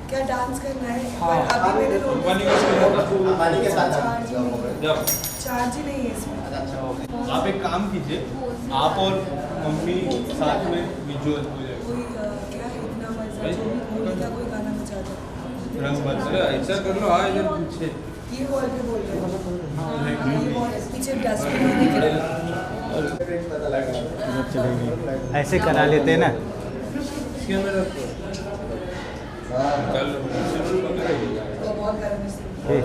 क्या डांस करना है? पर अभी मैंने पानी के साथ चार्ज ही नहीं है इसमें। आप एक काम कीजिए, आप और मम्मी साथ में विजुअल हो जाए। कोई क्या इतना मजा, जो भी होली का कोई गाना बजा दो। रंग बदले ऐसा कर लो। हाँ इधर पीछे ये वॉल पे बोल रहे हैं, ये वॉल पीछे डस्टबिन में दिख रहा है। ऐसे करा लेते हैं ना। इसके अंदर रखो। बहुत गर्म है।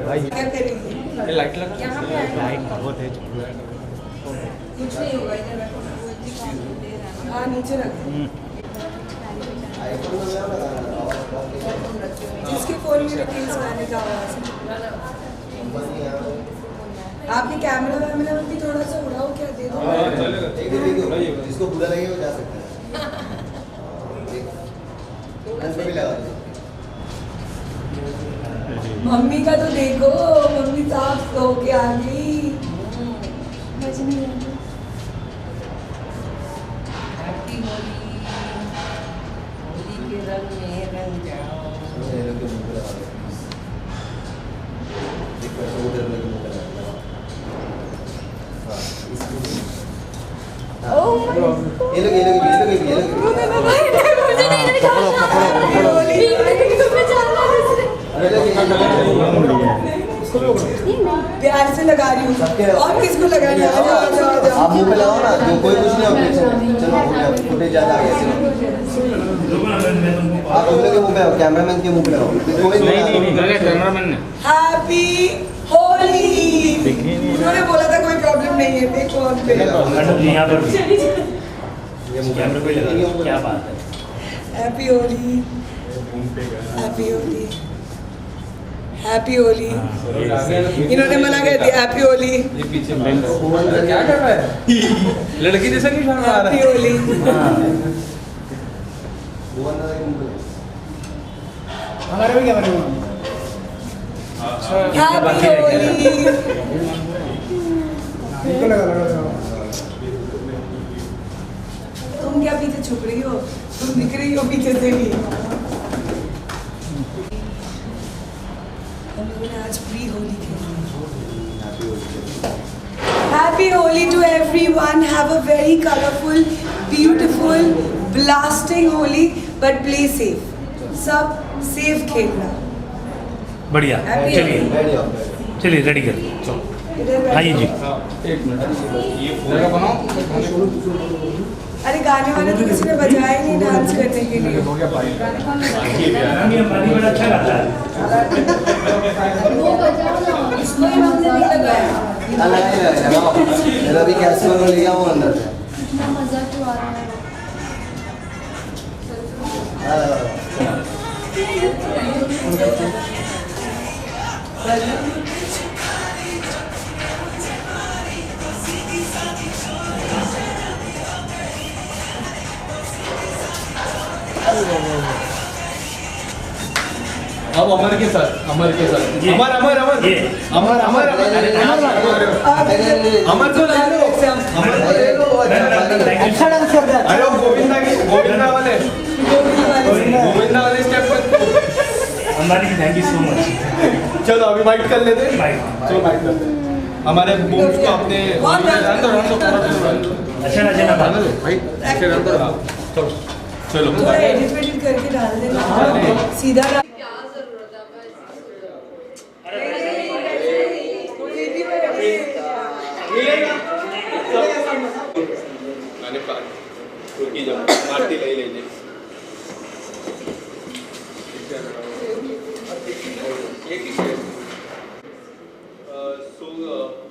भाई क्या करेंगे? लाइट लगा। यहाँ पे लाइट बहुत है। कुछ नहीं होगा, इधर रखो। हाँ नीचे रखो। जिसके फोन में रखी इस गाने का आवाज़ है। आपके कैमरा वैमरा में भी थोड़ा सा उड़ाओ, क्या दे दो। जिसको बुरा लगे वो जा सकता है। भी लगा दो। मम्मी का तो देखो, मम्मी साफ हो के आ गई। हैप्पी होली, होली के रंग में रंग जाओ। प्यार से लगा रही हूँ। और किसको लगा रही हूँ? आप मुंह पे लगाओ ना, जो कोई कुछ नहीं होगा। चलो हो गया, फुटेज ज़्यादा आ गया। आप लोग के मुंह पे, कैमरामैन के मुंह पे लगाओ। नहीं कैमरामैन ने। हैप्पी होली। उन्होंने बोला था कोई प्रॉब्लम नहीं है। देखो ऑन पे यहाँ पर कैमरा पे लगा। क्या बात है। Happy Holi, happy Holi, happy Holi. इन्होंने मना कर दिया हैप्पी होली। ये पीछे क्या कर रहा है? लड़की जैसा क्यों शर्म आ रहा हैप्पी है? होली, हमारे भी कैमरे में। हैप्पी होली। तुम क्या पीछे छुप रही हो? तुम दिख रही हो पीछे से भी। हम लोगों ने आज प्री होली खेली। Happy Holi to everyone. Have a very colourful, beautiful, blasting Holi, but play safe. सब सेफ खेलना। बढ़िया। Happy चलिए चलिए रेडी कर आइए जी। एक मिनट, ये पूरा बनाओ। अरे गाने वाने तो किसी ने बजाया ही नहीं डांस करने के लिए। हो गया भाई। बड़ा अच्छा गाता है। इसको ही हमने नहीं लगाया। मेरा भी कैसे ले गया वो अंदर से। इतना मजा क्यों आ रहा है? अब अमर के साथ, अमर के साथ। ये। अमर अमर अमर ये। अमर अमर अमर को ले लो, अमर को ले लो। अच्छा डांस कर रहा है। अरे वो गोविंदा वाले स्टेप पर। अंबानी की थैंक यू सो मच। चलो अभी माइक कर लेते हैं। बाय। चलो माइक करते हैं। हमारे बूम्स को अपने अच्छा रचना भाई ऐसे रन तो रहा। चलो थोड़ा एडिट वेडिट करके डाल देना, सीधा डाल। गाने पार्ट रुकी जाओ, पार्टी ले लीजिए।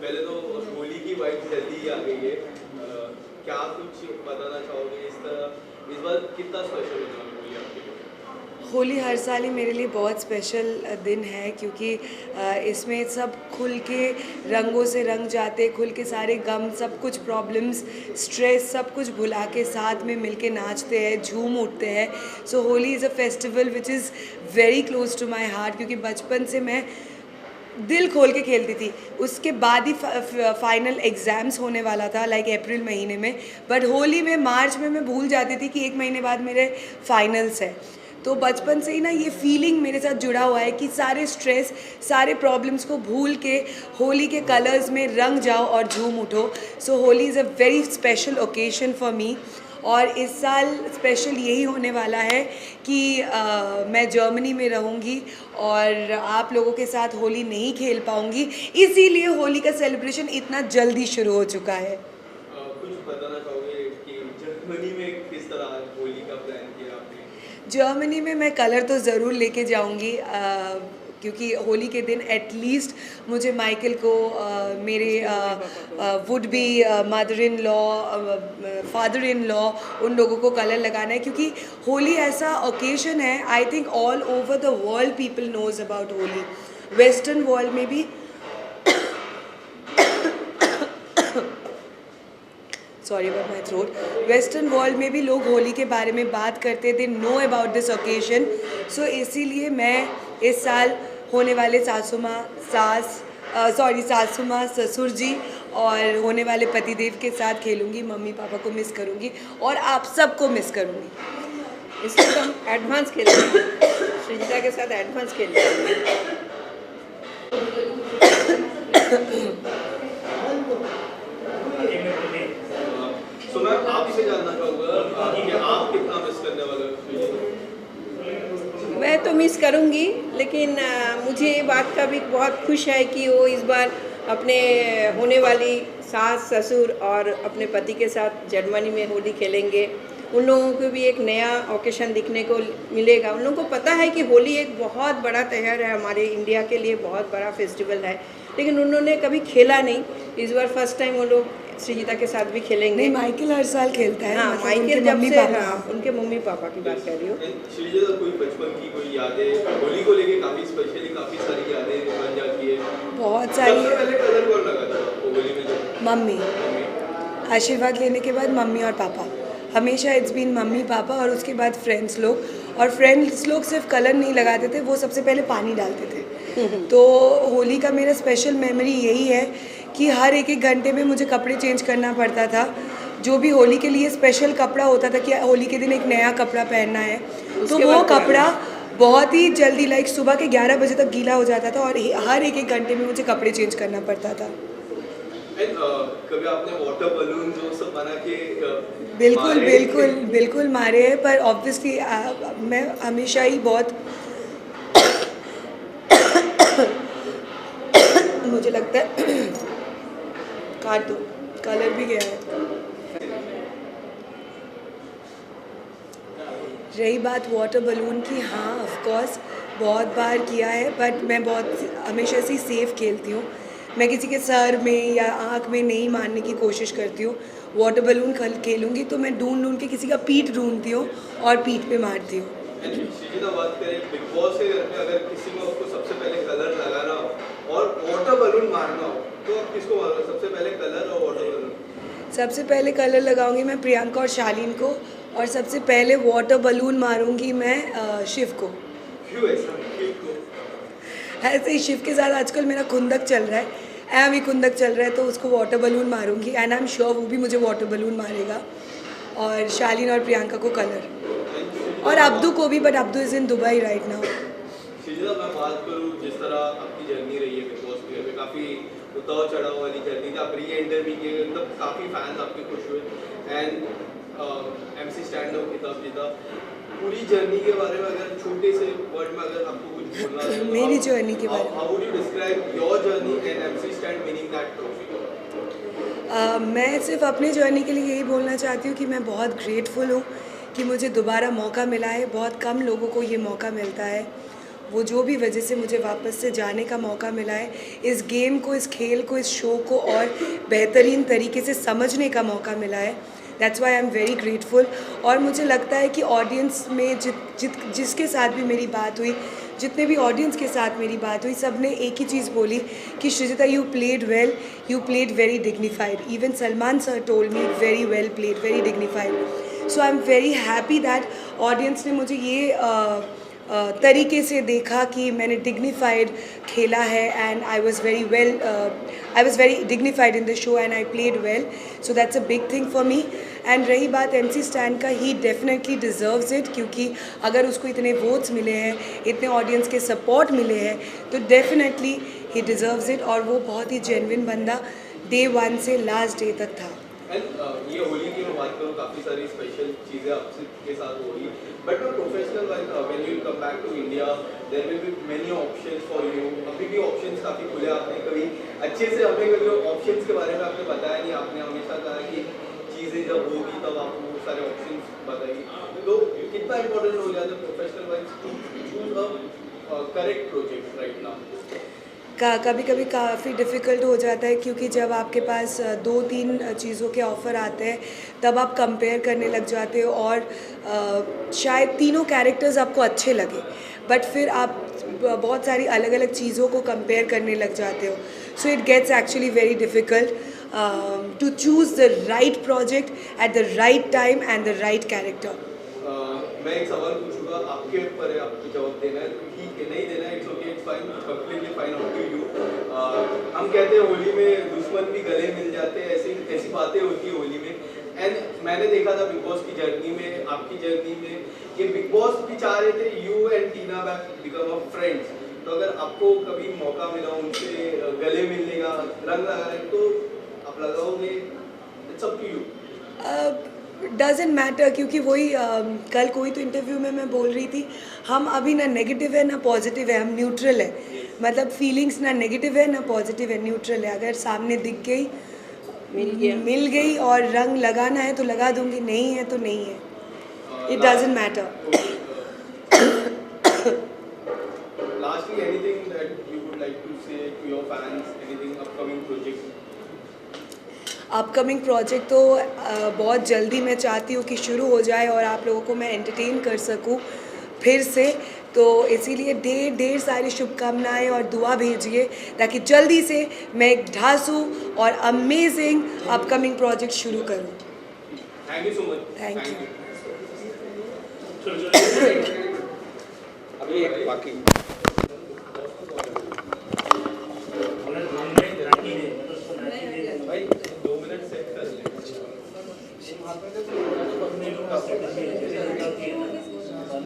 पहले तो होली की वाइब जल्दी आ गई है। क्या कुछ बताना चाहोगे इस बार कितना स्पेशल होगा होली आपके लिए? होली हर साल ही मेरे लिए बहुत स्पेशल दिन है, क्योंकि इसमें सब खुल के रंगों से रंग जाते, खुल के सारे गम, सब कुछ प्रॉब्लम्स, स्ट्रेस, सब कुछ भुला के साथ में मिलके नाचते हैं, झूम उठते हैं। So Holi is a festival which is very close to my heart, क्योंकि बचपन से मैं दिल खोल के खेलती थी। उसके बाद ही फाइनल एग्ज़ाम्स होने वाला था लाइक अप्रैल महीने में, बट होली में मार्च में मैं भूल जाती थी कि 1 महीने बाद मेरे फाइनल्स है। तो बचपन से ही ना ये फीलिंग मेरे साथ जुड़ा हुआ है कि सारे स्ट्रेस, सारे प्रॉब्लम्स को भूल के होली के कलर्स में रंग जाओ और झूम उठो। So Holi is a very special occasion for me. और इस साल स्पेशल यही होने वाला है कि मैं जर्मनी में रहूँगी और आप लोगों के साथ होली नहीं खेल पाऊँगी, इसीलिए होली का सेलिब्रेशन इतना जल्दी शुरू हो चुका है। कुछ बताना चाहोगे कि जर्मनी में किस तरह होली का प्लान किया आपने? जर्मनी में मैं कलर तो ज़रूर लेके जाऊँगी, क्योंकि होली के दिन एटलीस्ट मुझे माइकल को मेरे would be mother in law, father in law, उन लोगों को कलर लगाना है, क्योंकि होली ऐसा ओकेशन है, I think all over the world people knows about Holi. Western world में भी sorry about my throat, western world में भी लोग होली के बारे में बात करते, they know about this occasion. So इसीलिए मैं इस साल होने वाले सासू माँ ससुर जी और होने वाले पतिदेव के साथ खेलूँगी, मम्मी पापा को मिस करूँगी और आप सबको मिस करूँगी। इसमें तो हम एडवांस खेलेंगे, सृजिता के साथ एडवांस खेलेंगे। सो मैं आपसे जानना चाहूँगा कि आप कितना मिस करने वाले हो? मैं तो मिस करूँगी, लेकिन मुझे ये बात का भी बहुत खुश है कि वो इस बार अपने होने वाली सास ससुर और अपने पति के साथ जर्मनी में होली खेलेंगे। उन लोगों को भी एक नया ओकेशन दिखने को मिलेगा। उन लोगों को पता है कि होली एक बहुत बड़ा त्यौहार है, हमारे इंडिया के लिए बहुत बड़ा फेस्टिवल है, लेकिन उन्होंने कभी खेला नहीं। इस बार फर्स्ट टाइम वो लोग सृजिता के साथ भी खेलेंगे। नहीं, माइकल हर साल खेलता है। हाँ, मतलब माइकल उनके जब मम्मी से, पापा। हाँ, उनके मम्मी पापा की बात कर रही हूँ। सृजिता, कोई बचपन की कोई यादें होली को लेके काफ़ी स्पेशली काफ़ी सारी यादें बन जाती है? बहुत सारी। सबसे पहले कलर कौन लगा था आपको होली में? जो मम्मी, आशीर्वाद लेने के बाद मम्मी और पापा, हमेशा इट्स बीन मम्मी पापा, और उसके बाद फ्रेंड्स लोग। और फ्रेंड्स लोग सिर्फ कलर नहीं लगाते थे, वो सबसे पहले पानी डालते थे। तो होली का मेरा स्पेशल मेमोरी यही है कि हर एक घंटे में मुझे कपड़े चेंज करना पड़ता था। जो भी होली के लिए स्पेशल कपड़ा होता था कि होली के दिन एक नया कपड़ा पहनना है, तो वो कपड़ा बहुत ही जल्दी लाइक सुबह के 11 बजे तक गीला हो जाता था और हर एक घंटे में मुझे कपड़े चेंज करना पड़ता था। कभी आपने वाटर बलून जो सब बना के बिल्कुल मारे हैं, पर ऑब्वियसली मैं हमेशा ही बहुत मुझे लगता है काट दो, कलर भी गया है। रही बात वाटर बलून की, हाँ ऑफ कोर्स बहुत बार किया है, बट मैं बहुत हमेशा से सेफ खेलती हूँ। मैं किसी के सर में या आँख में नहीं मारने की कोशिश करती हूँ। वाटर बलून खेलूँगी तो मैं ढूंढ के किसी का पीठ ढूंढती हूँ और पीठ पे मारती हूँ। बात करें बिग बॉस के घर में, अगर किसी को आपको सबसे पहले कलर लगाना हो और वाटर बलून मारना हो, तो आप किसको मारोगे सबसे पहले, कलर और वाटर बलून? सबसे पहले कलर लगाऊंगी मैं प्रियंका और शालीन को, और सबसे पहले वाटर बलून मारूंगी मैं शिव को। क्यों ऐसा? ऐसे ही शिव के साथ आजकल मेरा खुंदक चल रहा है, अभी खुंदक चल रहा है, तो उसको वाटर बलून मारूंगी एंड आई एम श्योर वो भी मुझे वाटर बलून मारेगा। और शालीन और प्रियंका को कलर, और अब्दू को भी, but Abdu is in Dubai right now. सृजिता, मैं बात करूँ जिस तरह आपकी जर्नी रही है बिग बॉस में, काफ़ी उतार चढ़ाव वाली जर्नी थी। आप री एंटर भी किए, मतलब काफ़ी फैंस आपके खुश हुए एंड MC स्टैंड अप किताब जीता। पूरी जर्नी के बारे में अगर छोटे से वर्ड में अगर आपको कुछ बोलना है, मेरी जर्नी के बारे में, how would you describe your journey and MC stand winning that trophy? मैं सिर्फ अपनी जर्नी के लिए यही बोलना चाहती हूँ कि मैं बहुत ग्रेटफुल हूँ कि मुझे दोबारा मौका मिला है। बहुत कम लोगों को ये मौका मिलता है, वो जो भी वजह से मुझे वापस से जाने का मौका मिला है, इस गेम को, इस खेल को, इस शो को और बेहतरीन तरीके से समझने का मौका मिला है। That's why I am very grateful. और मुझे लगता है कि ऑडियंस में जिसके साथ भी मेरी बात हुई, जितने भी ऑडियंस के साथ मेरी बात हुई, सब ने एक ही चीज़ बोली कि सृजिता, you played well, you played very dignified. Even Salman sir told me very well played, very dignified. So I am very happy that audience ने मुझे ये तरीके से देखा कि मैंने डिग्निफाइड खेला है and I was very dignified in the show and I played well, so that's a big thing for me. And रही बात MC स्टैन का, ही डेफिनेटली डिज़र्व्स इट, क्योंकि अगर उसको इतने वोट्स मिले हैं, इतने ऑडियंस के सपोर्ट मिले हैं, तो डेफिनेटली ही डिज़र्व्स इट। और वो बहुत ही जेन्युइन बंदा डे 1 से लास्ट डे तक था। ये होली की मैं बात करूँ, काफ़ी सारी स्पेशल चीज़ें आपके साथ हो रही है, but professional wise when you come back to India there will be many options for you. अभी भी ऑप्शंस काफ़ी खुले, आपने कभी अच्छे से हमें कभी ऑप्शंस के बारे में आपने बताया नहीं, आपने हमेशा कहा कि चीज़ें जब होगी तब आपको वो सारे ऑप्शंस बताइए। तो कितना इंपॉर्टेंट हो जाता है professional wise to choose a correct project right now? कभी कभी काफ़ी डिफ़िकल्ट हो जाता है, क्योंकि जब आपके पास 2-3 चीज़ों के ऑफ़र आते हैं तब आप कंपेयर करने लग जाते हो, और शायद तीनों कैरेक्टर्स आपको अच्छे लगे, बट फिर आप बहुत सारी अलग अलग चीज़ों को कंपेयर करने लग जाते हो। So it gets actually very difficult to choose the right project at the right time and the right character. मैं एक सवाल पूछूंगा, आपके ऊपर है, आपको जवाब देना है तो ठीक है, नहीं देना है it's okay, it's fine, completely fine up to you. हम कहते हैं होली में दुश्मन भी गले मिल जाते हैं, ऐसी बातें होती है होली में। एंड मैंने देखा था बिग बॉस की जर्नी में, आपकी जर्नी में, कि बिग बॉस भी चाह रहे थे you and Tina become a friends. तो अगर आपको कभी मौका मिला उनसे गले मिलने का, रंग लगाने, तो आप लगाओगे? It's up to you. Doesn't matter, क्योंकि वही कल कोई तो इंटरव्यू में मैं बोल रही थी, हम अभी ना नेगेटिव है ना पॉजिटिव है, हम न्यूट्रल है। मतलब फीलिंग्स ना नेगेटिव है ना पॉजिटिव है, न्यूट्रल है। अगर सामने दिख गई, मिल गई और रंग लगाना है तो लगा दूंगी, नहीं है तो नहीं है, it doesn't matter. Lastly, anything that you would like to say to your fans, anything upcoming project? Upcoming project तो बहुत जल्दी मैं चाहती हूँ कि शुरू हो जाए और आप लोगों को मैं एंटरटेन कर सकूँ फिर से, तो इसीलिए ढेर सारी शुभकामनाएं और दुआ भेजिए ताकि जल्दी से मैं एक ढांसू और अमेजिंग अपकमिंग प्रोजेक्ट शुरू करूँ। Thank you so much. Thank you. अभी एक बाकी